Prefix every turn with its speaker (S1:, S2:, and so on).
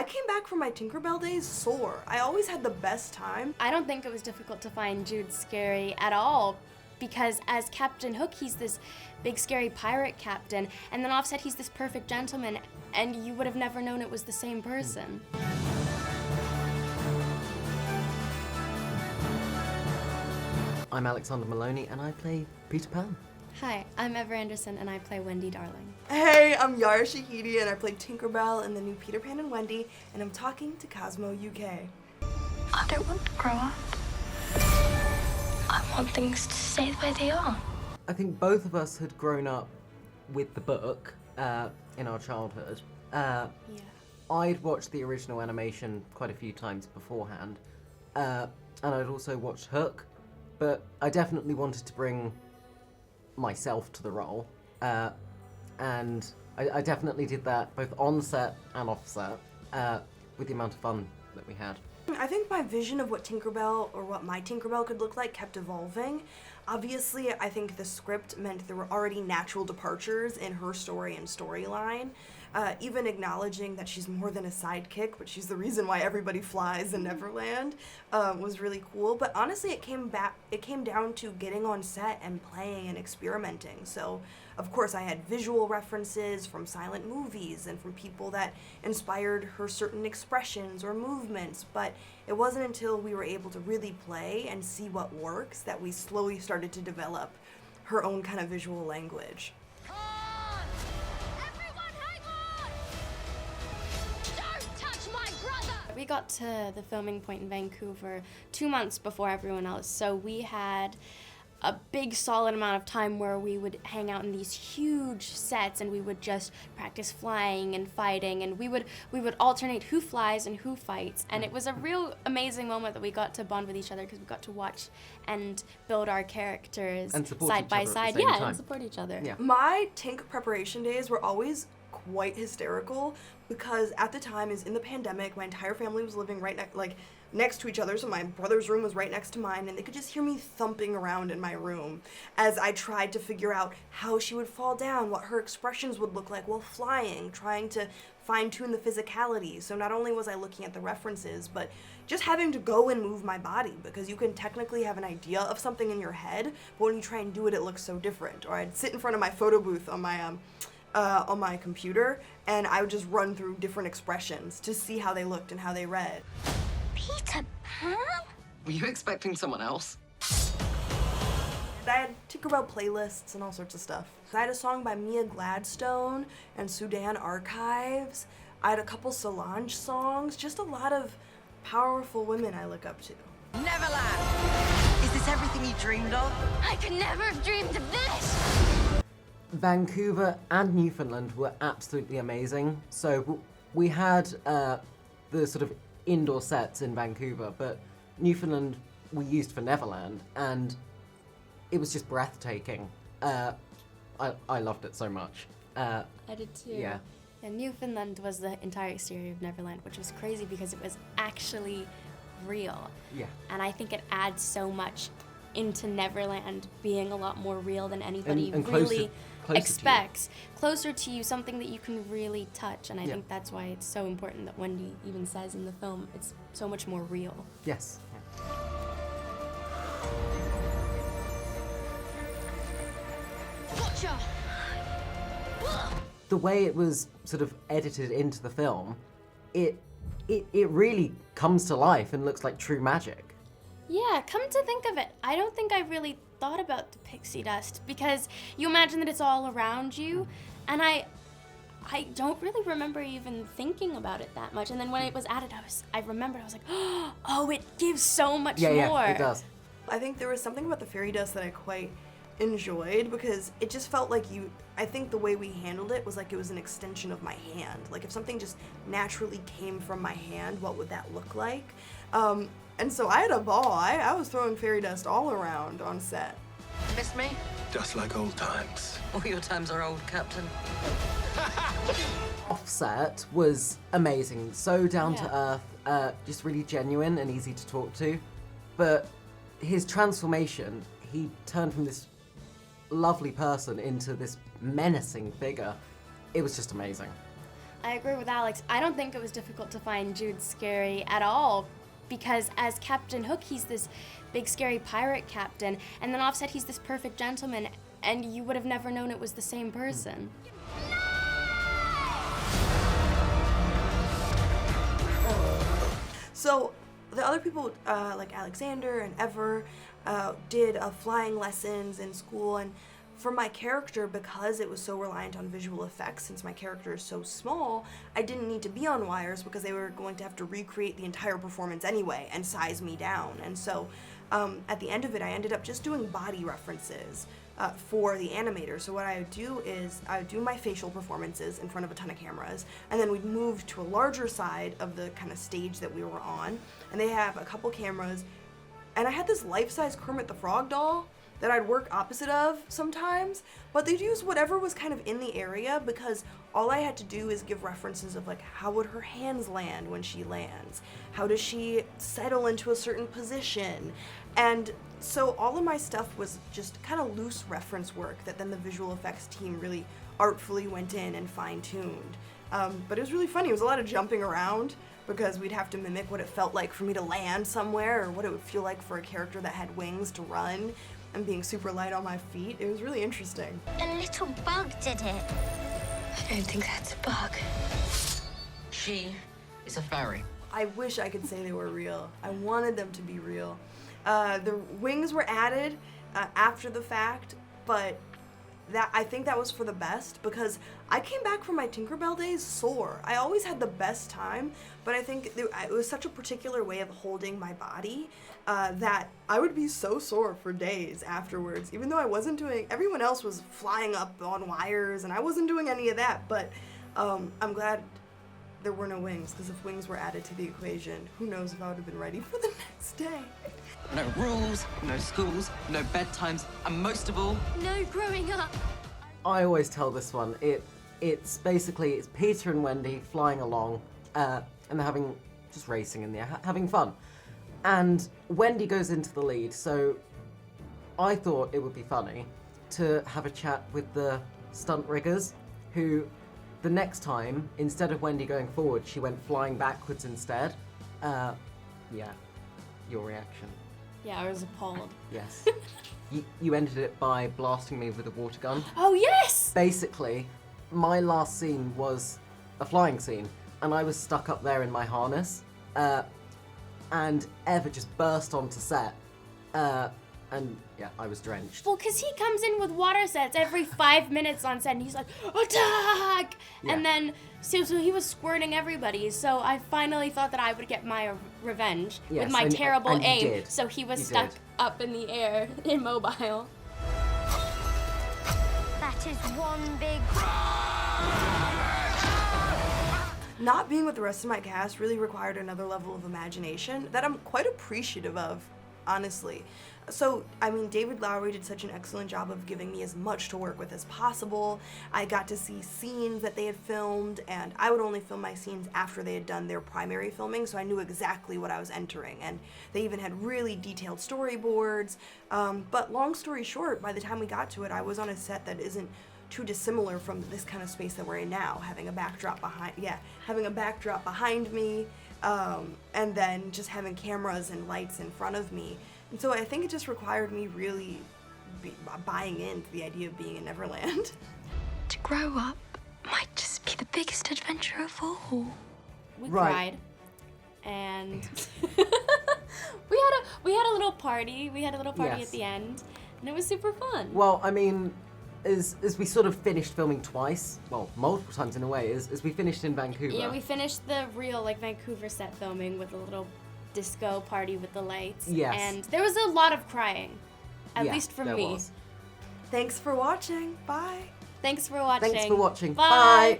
S1: I came back from my Tinkerbell days sore. I always had the best time.
S2: I don't think it was difficult to find Jude scary at all, because as Captain Hook, he's this big scary pirate captain, and then Offset, he's this perfect gentleman, and you would have never known it was the same person.
S3: I'm Alexander Molony, and I play Peter Pan.
S2: Hi, I'm Ever Anderson, and I play Wendy Darling.
S1: Hey, I'm Yara Shahidi, and I play Tinkerbell in the new Peter Pan and Wendy, and I'm talking to Cosmo UK.
S4: I don't want to grow up. I want things to stay the way they are.
S3: I think both of us had grown up with the book in our childhood. I'd watched the original animation quite a few times beforehand, and I'd also watched Hook, but I definitely wanted to bring myself to the role, and I definitely did that both on set and off set, with the amount of fun that we had.
S1: I think my vision of what Tinkerbell, or what my Tinkerbell could look like, kept evolving. Obviously, I think the script meant there were already natural departures in her story and storyline, even acknowledging that she's more than a sidekick, but she's the reason why everybody flies in Neverland, was really cool. But honestly, it came down to getting on set and playing and experimenting. So, of course, I had visual references from silent movies and from people that inspired her certain expressions or movements, but it wasn't until we were able to really play and see what works that we slowly started to develop her own kind of visual language.
S2: We got to the filming point in Vancouver 2 months before everyone else, so we had a big solid amount of time where we would hang out in these huge sets and we would just practice flying and fighting, and we would alternate who flies and who fights, and it was a real amazing moment that we got to bond with each other because we got to watch and build our characters side by side, and support each other.
S3: Yeah.
S1: My Tink preparation days were always quite hysterical because at the time, is in the pandemic, my entire family was living right next to each other, so my brother's room was right next to mine, and they could just hear me thumping around in my room as I tried to figure out how she would fall down, what her expressions would look like while flying, trying to fine-tune the physicality. So not only was I looking at the references, but just having to go and move my body, because you can technically have an idea of something in your head, but when you try and do it, it looks so different. Or I'd sit in front of my photo booth on my computer, and I would just run through different expressions to see how they looked and how they read.
S4: Peter Pan?
S3: Were you expecting someone else?
S1: I had Tinkerbell playlists and all sorts of stuff. I had a song by Mia Gladstone and Sudan Archives. I had a couple Solange songs, just a lot of powerful women I look up to.
S5: Neverland! Is this everything you dreamed of?
S4: I could never have dreamed of this!
S3: Vancouver and Newfoundland were absolutely amazing. So we had the sort of indoor sets in Vancouver, but Newfoundland we used for Neverland, and it was just breathtaking. I loved it so much.
S2: I did too.
S3: Yeah.
S2: And Newfoundland was the entire exterior of Neverland, which was crazy because it was actually real.
S3: Yeah.
S2: And I think it adds so much into Neverland being a lot more real than anybody
S3: and
S2: really
S3: closer
S2: expects. Closer to you, something that you can really touch. And I
S3: Yeah.
S2: think that's why it's so important that Wendy even says in the film it's so much more real.
S3: Yes. Yeah.
S4: Gotcha!
S3: The way it was sort of edited into the film, it really comes to life and looks like true magic.
S2: Yeah, come to think of it, I don't think I really thought about the pixie dust because you imagine that it's all around you, and I don't really remember even thinking about it that much. And then when it was added, I remembered, I was like, oh, it gives so much more.
S3: Yeah, it does.
S1: I think there was something about the fairy dust that I quite enjoyed because it just felt like I think the way we handled it was like it was an extension of my hand. Like if something just naturally came from my hand, what would that look like? And so I had a ball. I was throwing fairy dust all around on set.
S5: Miss me?
S6: Just like old times.
S5: All your times are old, Captain.
S3: Offset was amazing, so down to earth, just really genuine and easy to talk to. But his transformation, he turned from this lovely person into this menacing figure. It was just amazing.
S2: I agree with Alex. I don't think it was difficult to find Jude scary at all, because as Captain Hook, he's this big scary pirate captain, and then Offset, he's this perfect gentleman, and you would have never known it was the same person.
S1: So the other people, like Alexander and Ever, did flying lessons in school, and for my character, because it was so reliant on visual effects, since my character is so small, I didn't need to be on wires because they were going to have to recreate the entire performance anyway and size me down. And so at the end of it, I ended up just doing body references for the animator. So what I would do is I would do my facial performances in front of a ton of cameras, and then we'd move to a larger side of the kind of stage that we were on, and they have a couple cameras, and I had this life-size Kermit the Frog doll that I'd work opposite of sometimes, but they'd use whatever was kind of in the area, because all I had to do is give references of like, how would her hands land when she lands? How does she settle into a certain position? And so all of my stuff was just kind of loose reference work that then the visual effects team really artfully went in and fine-tuned. But it was really funny. It was a lot of jumping around, because we'd have to mimic what it felt like for me to land somewhere, or what it would feel like for a character that had wings to run, and being super light on my feet. It was really interesting.
S4: A little bug did it. I don't think that's a bug.
S5: She is a fairy.
S1: I wish I could say they were real. I wanted them to be real. The wings were added after the fact, but I think that was for the best, because I came back from my Tinkerbell days sore. I always had the best time, but I think it was such a particular way of holding my body that I would be so sore for days afterwards, even though I wasn't doing, everyone else was flying up on wires and I wasn't doing any of that, but I'm glad there were no wings, because if wings were added to the equation, who knows if I would have been ready for the next day.
S5: No rules, no schools, no bedtimes, and most of all,
S4: No growing up.
S3: I always tell this one. It's basically it's Peter and Wendy flying along, and they're having just racing in the air, having fun. And Wendy goes into the lead, so I thought it would be funny to have a chat with the stunt riggers, who the next time, instead of Wendy going forward, she went flying backwards instead. Yeah, your reaction.
S2: Yeah, I was appalled.
S3: Yes. You ended it by blasting me with a water gun.
S2: Oh, yes!
S3: Basically, my last scene was a flying scene, and I was stuck up there in my harness, and Eva just burst onto set, and yeah, I was drenched.
S2: Well, because he comes in with water sets every 5 minutes on set, and he's like, attack!
S3: Yeah.
S2: And then, so he was squirting everybody, so I finally thought that I would get my revenge
S3: Yes,
S2: with my
S3: and-
S2: terrible
S3: and you
S2: aim.
S3: did.
S2: So he was
S3: You
S2: stuck
S3: did.
S2: up in the air, immobile.
S4: That is one big...
S1: Not being with the rest of my cast really required another level of imagination that I'm quite appreciative of, honestly. So, I mean, David Lowery did such an excellent job of giving me as much to work with as possible. I got to see scenes that they had filmed, and I would only film my scenes after they had done their primary filming, so I knew exactly what I was entering. And they even had really detailed storyboards. But long story short, by the time we got to it, I was on a set that isn't too dissimilar from this kind of space that we're in now, having a backdrop behind me, and then just having cameras and lights in front of me. And so I think it just required me really buying into the idea of being in Neverland.
S4: To grow up might just be the biggest adventure of all.
S2: We
S3: Right.
S2: cried, and we had a little party. We had a little party
S3: Yes.
S2: at the end, and it was super fun.
S3: Well, I mean, as we sort of finished filming twice, well, multiple times in a way, as we finished in Vancouver.
S2: Yeah, we finished the real Vancouver set filming with a little disco party with the lights.
S3: Yes.
S2: And there was a lot of crying, at
S3: Yeah,
S2: least from
S3: there
S2: me.
S3: was.
S1: Thanks for watching. Bye.
S2: Thanks for watching.
S3: Thanks for watching.
S2: Bye.
S3: Bye.